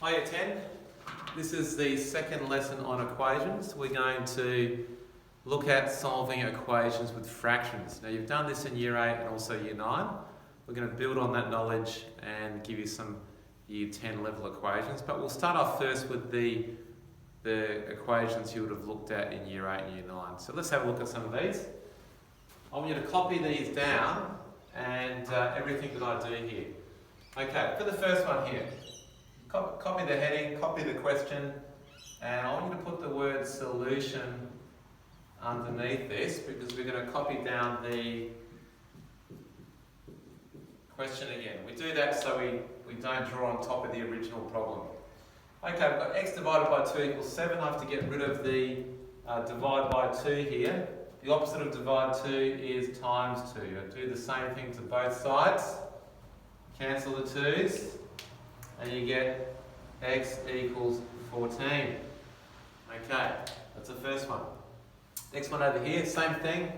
Hi Year 10. This is the second lesson on equations. We're going to look at solving equations with fractions. Now you've done this in Year 8 and also Year 9. We're going to build on that knowledge and give you some Year 10 level equations, but we'll start off first with the equations you would have looked at in Year 8 and Year 9. So let's have a look at some of these. I want you to copy these down and everything that I do here. Okay, for the first one here, copy the heading, copy the question, and I want you to put the word solution underneath this because we're going to copy down the question again. We do that so we don't draw on top of the original problem. Okay, we've got x divided by 2 equals 7. I have to get rid of the divide by 2 here. The opposite of divide 2 is times 2. I do the same thing to both sides. Cancel the 2's. And you get x equals 14. Okay, that's the first one. Next one over here, same thing.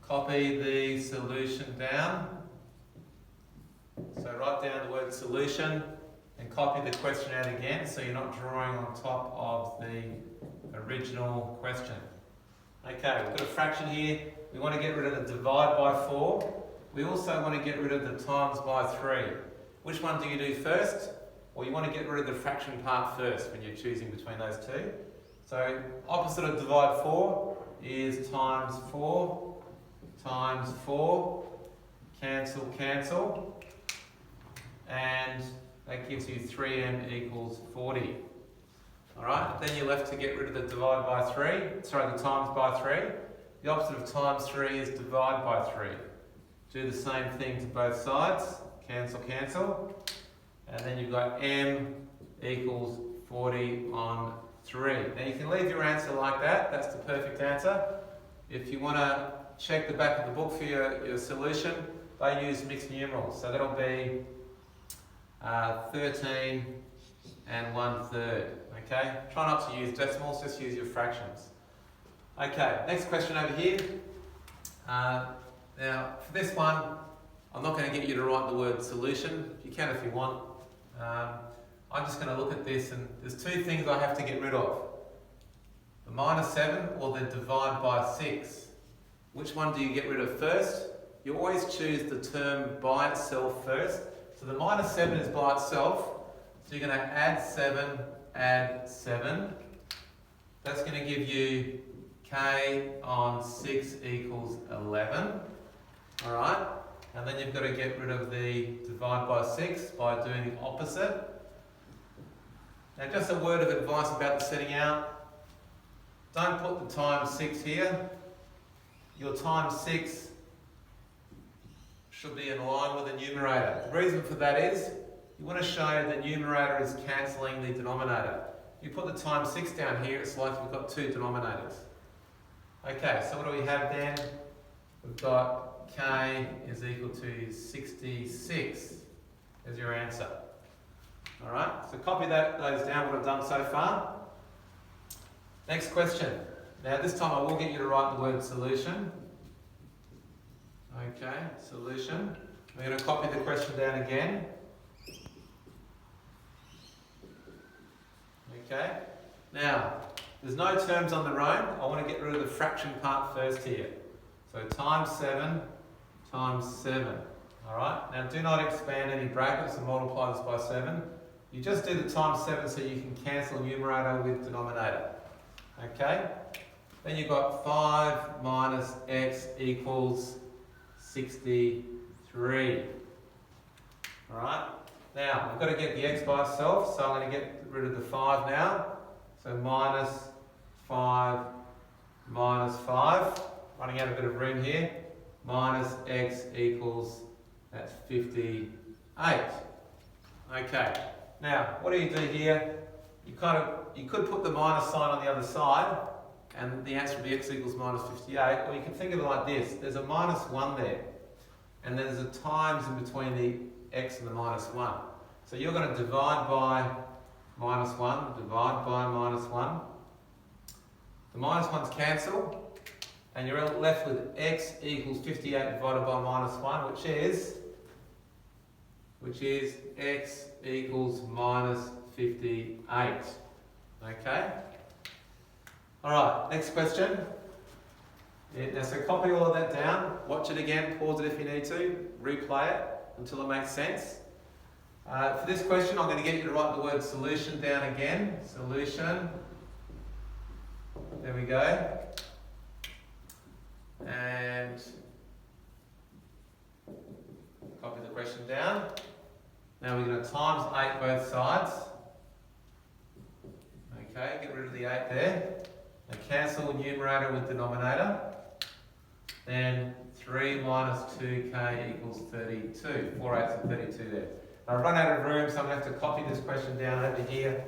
Copy the solution down. So write down the word solution and copy the question out again so you're not drawing on top of the original question. Okay, we've got a fraction here. We want to get rid of the divide by 4. We also want to get rid of the times by 3. Which one do you do first? Well, you want to get rid of the fraction part first when you're choosing between those two. So opposite of divide 4 is times 4 times 4. Cancel, cancel. And that gives you 3m equals 40. Alright, then you're left to get rid of the divide by 3. Sorry, the times by 3. The opposite of times 3 is divide by 3. Do the same thing to both sides. Cancel, cancel. And then you've got m equals 40 on 3. Now you can leave your answer like that. That's the perfect answer. If you want to check the back of the book for your solution, they use mixed numerals. So that'll be 13 and 1/3. Okay? Try not to use decimals, just use your fractions. Okay, next question over here. Now, for this one, I'm not going to get you to write the word solution. You can if you want. I'm just going to look at this, and there's two things I have to get rid of. The minus 7 or the divide by 6. Which one do you get rid of first? You always choose the term by itself first. So the minus 7 is by itself. So you're going to add 7, add 7. That's going to give you k on 6 equals 11. Alright? And then you've got to get rid of the divide by 6 by doing the opposite. Now just a word of advice about the setting out. Don't put the times 6 here. Your times 6 should be in line with the numerator. The reason for that is you want to show the numerator is cancelling the denominator. You put the times 6 down here, it's like we've got two denominators. Okay, so what do we have then? We've got k is equal to 66 as your answer. Alright, so copy those down, what I've done so far. Next question. Now this time I will get you to write the word solution. Okay, solution. We're going to copy the question down again. Okay, now there's no terms on their own. I want to get rid of the fraction part first here. So times 7 times 7. Alright, now do not expand any brackets and multiply this by 7. You just do the times 7 so you can cancel numerator with denominator. Okay, then you've got 5 minus x equals 63. Alright, now we've got to get the x by itself, so I'm going to get rid of the 5 now. So minus 5 minus 5. Running out a bit of room here. Minus x equals, that's 58. Okay, now what do you do here? You could put the minus sign on the other side and the answer would be x equals minus 58, or you can think of it like this. There's a minus 1 there and there's a times in between the x and the minus 1. So you're going to divide by minus 1, divide by minus 1. The minus 1's cancel. And you're left with x equals 58 divided by minus 1, which is x equals minus 58. Okay? Alright, next question. Yeah, now, so copy all of that down, watch it again, pause it if you need to, replay it until it makes sense. For this question, I'm going to get you to write the word solution down again. Solution. There we go. And copy the question down. Now we're going to times 8 both sides. Okay, get rid of the 8 there. Now cancel numerator with denominator. Then 3 minus 2k equals 32. 4 eighths of 32 there. Now I've run out of room, so I'm going to have to copy this question down over here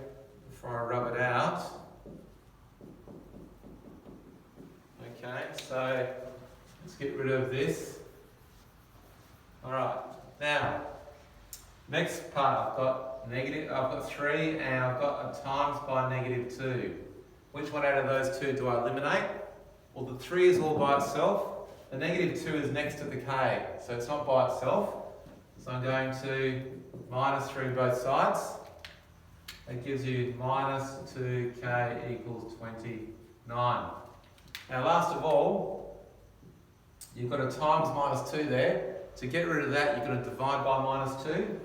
before I rub it out. Okay, so let's get rid of this. Alright, now, next part, I've got 3 and I've got a times by -2. Which one out of those two do I eliminate? Well, the 3 is all by itself. The -2 is next to the k, so it's not by itself. So I'm going to -3 both sides. That gives you minus 2k equals 29. Now last of all, you've got a times -2 there. To get rid of that, you're going to divide by -2.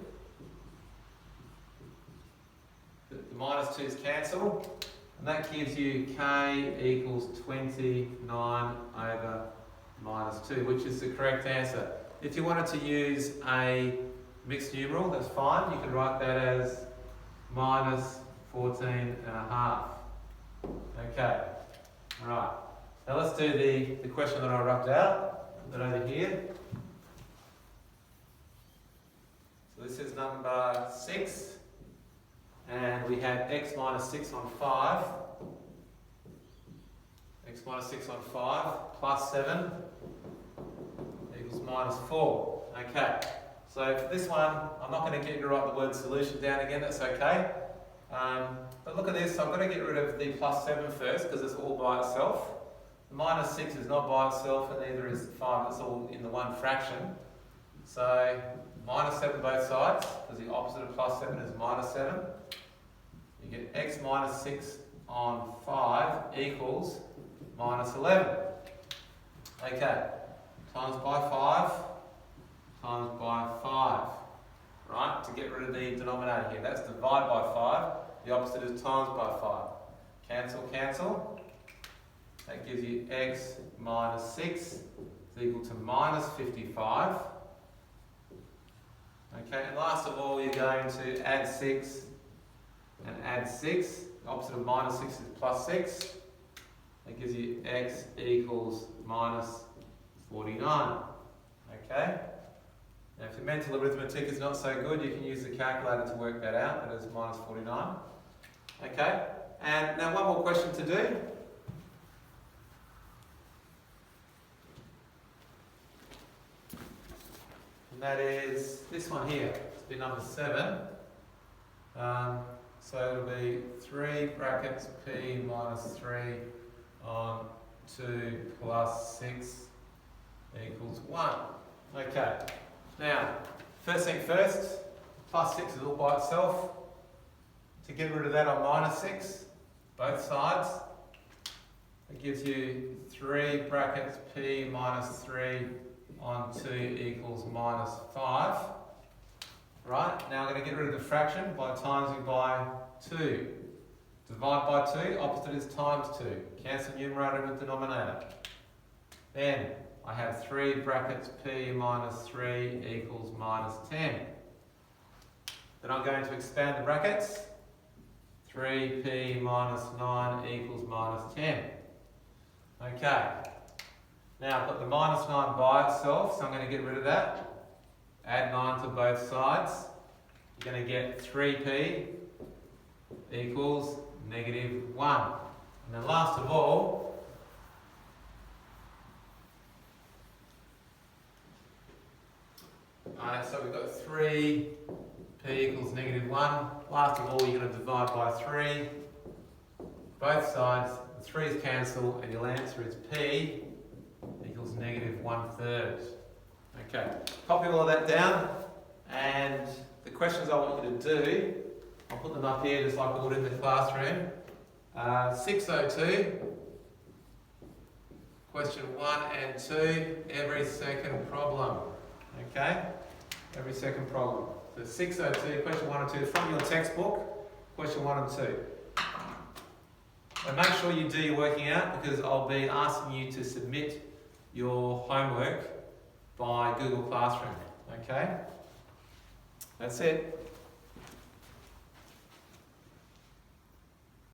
The -2's cancel, and that gives you k equals 29 over -2, which is the correct answer. If you wanted to use a mixed numeral, that's fine. You can write that as minus 14.5. Okay, all right. Now let's do the question that I rubbed out. Put that over here. So this is number 6, and we have x minus 6 on 5. X minus 6 on 5 plus 7 equals minus 4. Okay, so for this one, I'm not going to get you to write the word solution down again, that's okay. But look at this, I'm going to get rid of the plus 7 first because it's all by itself. The minus 6 is not by itself, and neither is the 5, it's all in the one fraction. So minus 7 both sides, because the opposite of plus 7 is minus 7. You get x minus 6 on 5 equals minus 11. Okay, times by 5, times by 5. Right, to get rid of the denominator here. That's divide by 5. The opposite is times by 5. Cancel, cancel. That gives you x minus 6 is equal to minus 55. Okay, and last of all, you're going to add 6 and add 6. The opposite of minus 6 is plus 6. That gives you x equals minus 49. Okay? Now, if your mental arithmetic is not so good, you can use the calculator to work that out. That is minus 49. Okay? And now one more question to do. And that is this one here. It's be number 7. So it'll be 3 brackets p minus 3 on 2 plus 6 equals 1. Okay. Now, first thing first, plus 6 is all by itself. To get rid of that on minus 6, both sides, it gives you 3 brackets p minus 3 on 2 equals minus 5. Right, now I'm going to get rid of the fraction by timesing by 2. Divide by 2, opposite is times 2. Cancel numerator with denominator. Then I have 3 brackets p minus 3 equals minus 10. Then I'm going to expand the brackets. 3p minus 9 equals minus 10. Okay. Now I've got the minus 9 by itself, so I'm going to get rid of that. Add 9 to both sides. You're going to get 3p equals negative 1. And then last of all, so we've got 3p equals negative 1. Last of all, you're going to divide by 3. Both sides, the 3's cancel, and your answer is p equals negative 1/3. Okay, copy all of that down, and the questions I want you to do I'll put them up here just like I would in the classroom. 602, question 1 and 2, every second problem. Okay? Every second problem. So 602, question 1 and 2, from your textbook, question 1 and 2. And make sure you do your working out because I'll be asking you to submit your homework by Google Classroom. Okay? That's it.